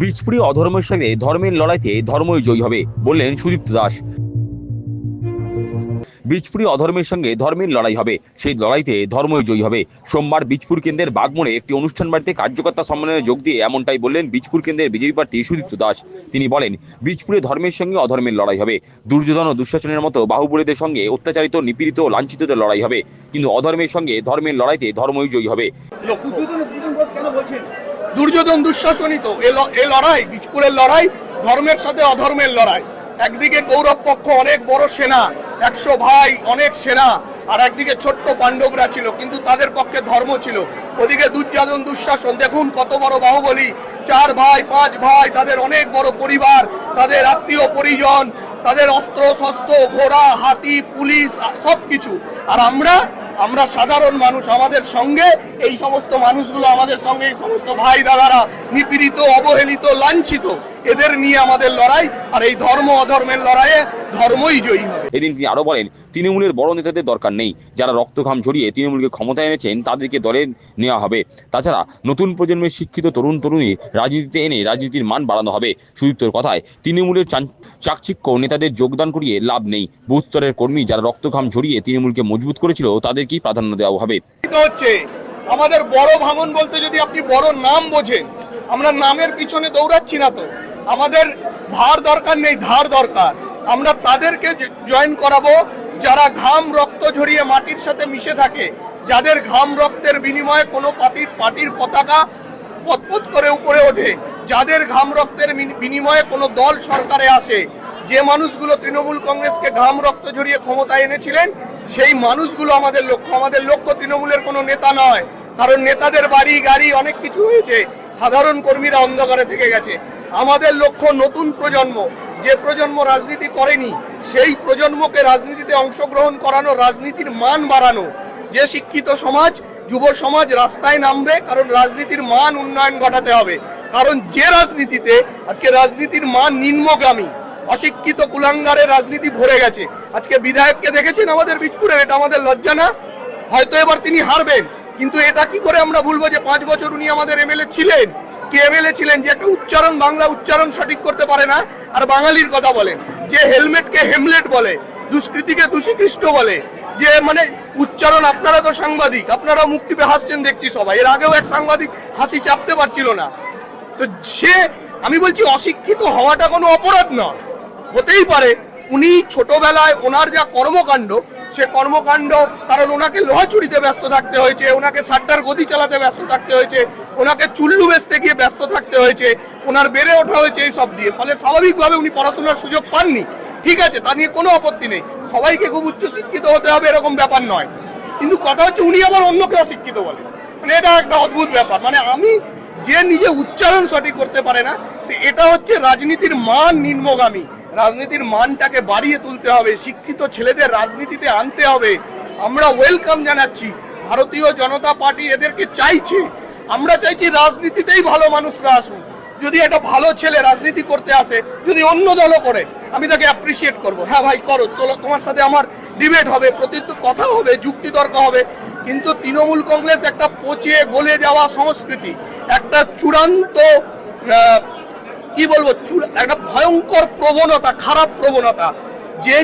বীজপুরে অধর্মের সঙ্গে ধর্মের লড়াইতে ধর্মই জয়ী হবে বললেন সুদীপ্ত দাস। বীজপুরে অধর্মের সঙ্গে ধর্মের লড়াই হবে, সেই লড়াইতে ধর্মই জয়ী হবে। সোমবার বীজপুর কেন্দ্রের বাগমোড়ে একটি অনুষ্ঠান বাড়িতে কার্যকর্তা সম্মেলনে যোগ দিয়ে এমনটাই বললেন বীজপুর কেন্দ্রের বিজেপি প্রার্থী সুদীপ্ত দাস। তিনি বলেন, বীজপুরে ধর্মের সঙ্গে অধর্মের লড়াই হবে। দুর্যোধন ও দুঃশাসনের মতো বাহুবলীদের সঙ্গে অত্যাচারিত, নিপীড়িত ও লাঞ্ছিতদের লড়াই হবে, কিন্তু অধর্মের সঙ্গে ধর্মের লড়াইতে ধর্মই জয়ী হবে। দুর্যোধন দুঃশাসনিত এ লড়াই, বীজপুরের লড়াই ধর্মের সাথে অধর্মের লড়াই। একদিকে কৌরব পক্ষ অনেক বড় সেনা, 100 ভাই, অনেক সেনা, আর একদিকে ছোট্ট পাণ্ডবরা ছিল, কিন্তু তাদের পক্ষে ধর্ম ছিল। ওদিকে দুর্যোধন দুঃশাসন, দেখুন কত বড় বাহুবলী, 4 ভাই 5 ভাই, তাদের অনেক বড় পরিবার, তাদের আত্মীয় পরিজন, তাদের অস্ত্র শস্ত্র, ঘোড়া, হাতি, পুলিশ, সবকিছু। আর আমরা সাধারণ মানুষ, আমাদের সঙ্গে এই সমস্ত মানুষগুলো, আমাদের সঙ্গে এই সমস্ত ভাই দাদারা নিপীড়িত, অবহেলিত, লাঞ্ছিত, এদের নিয়ে আমাদের লড়াই। আর এই ধর্ম অধর্মের লড়াইয়ে ধর্মই জয়ী হবে। এদিন তিনি আরো বলেন, তৃণমূলের বড় নেতাদের দরকার নেই, যারা রক্তঘাম ঝরিয়ে তৃণমূলকে ক্ষমতায় এনেছেন তাদেরকে দলে নেওয়া হবে। তাছাড়া নতুন প্রজন্মের শিক্ষিত তরুণ তরুণী রাজনীতিতে এনে রাজনীতির মান বাড়ানো হবে। সুদীপ্তর কথায়, তৃণমূলের চাকচিক্য নেতাদের যোগদান করিয়ে লাভ নেই। বুথ স্তরের কর্মী যারা রক্তঘাম ঝরিয়ে তৃণমূলকে মজবুত করেছিল তাদেরকেই প্রাধান্য দেওয়া হবে। আমাদের বড় ভাঙন বলতে যদি আপনি বড় নাম বোঝেন, আমরা নামের পিছনে দৌড়াচ্ছি না তো। আমাদের ভার দরকার নেই, ধার দরকার। আমরা তাদেরকে জয়েন করাবো যারা ঘাম রক্ত ঝরিয়ে মাটির সাথে মিশে থাকে, যাদের ঘাম রক্তের বিনিময়ে কোনো পার্টির পতাকা পতপত করে উপরে ওঠে, যাদের ঘাম রক্তের বিনিময়ে কোনো দল সরকারে আসে। যে মানুষগুলো তৃণমূল কংগ্রেসকে ঘাম রক্ত ঝরিয়ে ক্ষমতায় এনেছিলেন, সেই মানুষগুলো আমাদের লক্ষ্য। আমাদের লক্ষ্য তৃণমূলের কোনো নেতা নয়, কারণ নেতাদের বাড়ি গাড়ি অনেক কিছু হয়েছে, সাধারণ কর্মীরা অন্ধকারে থেকে গেছে। আমাদের লক্ষ্য নতুন প্রজন্ম, যে প্রজন্ম রাজনীতি করেনি সেই প্রজন্মকে রাজনীতিতে অংশগ্রহণ করানো, রাজনীতির মান বাড়ানো। যে শিক্ষিত সমাজ, যুব সমাজ রাস্তায় নামবে, কারণ রাজনীতির মান উন্নয়ন ঘটাতে হবে। কারণ যে রাজনীতিতে আজকে রাজনীতির মান নিম্নগামী, অশিক্ষিত কুলাঙ্গারের রাজনীতি ভরে গেছে। আজকে বিধায়ককে দেখেছেন আমাদের বীজপুরের, এটা আমাদের লজ্জা না? হয়তো এবার তিনি হারবেন, কিন্তু এটা কি করে আমরা ভুলবো যে 5 বছর উনি আমাদের এমএলএ ছিলেন? কি এমএলএ ছিলেন যে একটা উচ্চারণ, বাংলা উচ্চারণ সঠিক করতে পারে না, আর বাঙালির কথা বলেন। যে হেলমেটকে হেমলেট বলে, দুষ্কৃতিকে দোষীকৃষ্ট বলে, যে মানে উচ্চারণ। আপনারা তো সাংবাদিক, আপনারা মুখ টিপে হাসছেন দেখছি সবাই। এর আগেও এক সাংবাদিক হাসি চাপতে পারছিল না। তো আমি বলছি, অশিক্ষিত হওয়াটা কোনো অপরাধ নয়, হতেই পারে। উনি ছোটবেলায় ওনার যা কর্মকাণ্ড, সে কর্মকাণ্ড, কারণ ওনাকে লোহা চুরিতে ব্যস্ত থাকতে হয়েছে, ওনাকে সাড্ডার গদি চালাতে ব্যস্ত থাকতে হয়েছে, ওনাকে চুল্লু বেচতে গিয়ে ব্যস্ত থাকতে হয়েছে, ওনার বেড়ে ওঠা হয়েছে এইসব দিয়ে। ফলে স্বাভাবিকভাবে উনি পড়াশোনার সুযোগ পাননি, ঠিক আছে, তা নিয়ে কোনো আপত্তি নেই। সবাইকে খুব উচ্চশিক্ষিত হতে হবে এরকম ব্যাপার নয়, কিন্তু কথা হচ্ছে উনি আবার অন্যকে অশিক্ষিত বলে। মানে এটা একটা অদ্ভুত ব্যাপার। মানে আমি যে নিজে উচ্চারণ সঠিক করতে পারে না, তো এটা হচ্ছে রাজনীতির মান নিম্নগামী। রাজনীতির মানটাকে বাড়িয়ে তুলতে হবে, শিক্ষিত ছেলেদের রাজনীতিতে আনতে হবে। আমরা ওয়েলকাম জানাচ্ছি, ভারতীয় জনতা পার্টি এদেরকে চাইছে। আমরা চাইছি রাজনীতিতেই ভালো মানুষরা আসুন। যদি একটা ভালো ছেলে রাজনীতি করতে আসে, যদি অন্য দলও করে, আমি তাকে অ্যাপ্রিসিয়েট করবো। হ্যাঁ ভাই করো, চলো, তোমার সাথে আমার ডিবেট হবে, কথা হবে, যুক্তি তর্ক হবে। কিন্তু তৃণমূল কংগ্রেস একটা পচে গলে যাওয়া সংস্কৃতি, একটা চূড়ান্ত কি বলবো, একটা ভয়ঙ্কর প্রবণতা, খারাপ প্রবণতা, যে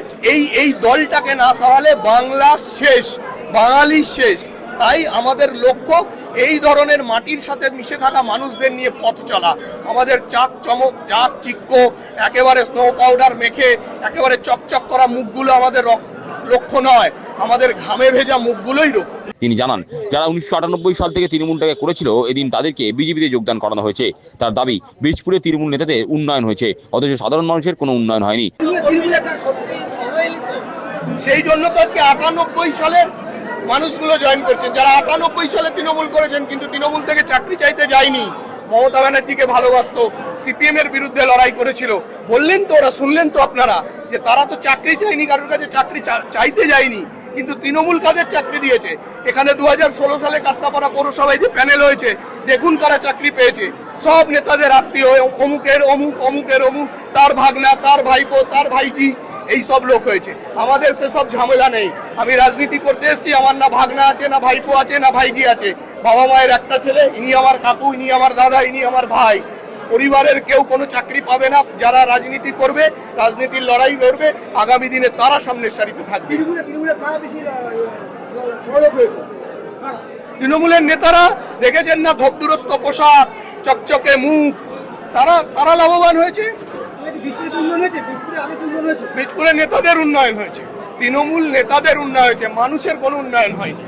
এই দলটাকে না সরালে বাংলা শেষ, বাঙালি শেষ। তাই আমাদের লক্ষ্য এই ধরনের মাটির সাথে মিশে থাকা মানুষদের নিয়ে পথ চলা। আমাদের চাক চমক, চাক চিক্ক, একেবারে স্নো পাউডার মেখে একেবারে চকচক করা মুখগুলো আমাদের লক্ষ্য নয়, আমাদের ঘামে ভেজা মুখগুলোই লক্ষ্য। তিনি জানান, যারা 1998 সাল থেকে তৃণমূলটাকে করেছিল, এদিন তাদেরকে বিজেপিতে যোগদান করানো হয়েছে। তার দাবি, বীজপুরে তৃণমূল নেতাদের উন্নয়ন হয়েছে, অথচ সাধারণ মানুষের কোনো উন্নয়ন হয়নি। সেই জন্য তো আজকে 98 সালের মানুষগুলো জয়েন করছেন, যারা 98 সালে তৃণমূল করেছেন, কিন্তু তৃণমূল থেকে চাকরি চাইতে যায়নি। মমতা ব্যানার্জিকে ভালোবাসতো, সিপিএম এর বিরুদ্ধে লড়াই করেছিল। বললেন তো ওরা, শুনলেন তো আপনারা, যে তারা তো চাকরি চাইনি, কারোর কাছে চাকরি চাইতে যায়নি, কিন্তু তৃণমূল কাদের চাকরি দিয়েছে। এখানে 2016 সালে কাস্তাপাড়া পৌরসভায় যে প্যানেল হয়েছে, দেখুন কারা চাকরি পেয়েছে। সব নেতাদের আত্মীয়, অমুকের অমুক, অমুকের অমুক, তার ভাগনা, তার ভাইপো, তার ভাইজি, এই সব লোক হয়েছে। আমাদের সেসব ঝামেলা নেই। আমি রাজনীতি করতে এসেছি, আমার না ভাগনা আছে, না ভাইপো আছে, না ভাইজি আছে। বাবা মায়ের একটা ছেলে, ইনি আমার কাকু, ইনি আমার দাদা, ইনি আমার ভাই। পরিবারের কেউ কোনো চাকরি পাবে না। যারা রাজনীতি করবে, রাজনীতির লড়াই লড়বে, আগামী দিনে তারা সামনের সারিতে থাকবে। তৃণমূলের নেতারা দেখেছেন না, ধবদুরস্ত পোশাক, চকচকে মুখ, তারা লাভবান হয়েছে। বীজপুরের নেতাদের উন্নয়ন হয়েছে, তৃণমূল নেতাদের উন্নয়ন হয়েছে, মানুষের কোনো উন্নয়ন হয়নি।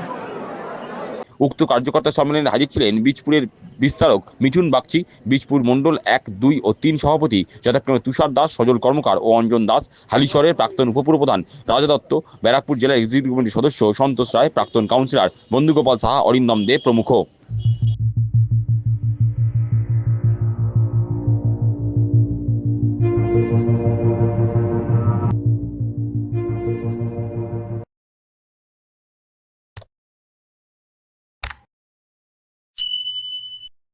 উক্ত কার্যকর্তা সম্মেলনে হাজির ছিলেন বীজপুরের বিস্তারক মিঠুন বাগচি, বীজপুর মণ্ডল 1, 2 ও 3 সভাপতি যথাক্রমে তুষার দাস, সজল কর্মকার ও অঞ্জন দাস, হালিশহরের প্রাক্তন উপপুরপ্রধান রাজা দত্ত, ব্যারাকপুর জেলার এক্সিকিউটিভ কমিটির সদস্য সন্তোষ রায়, প্রাক্তন কাউন্সিলর বন্ধুগোপাল সাহা, অরিন্দম দে প্রমুখ।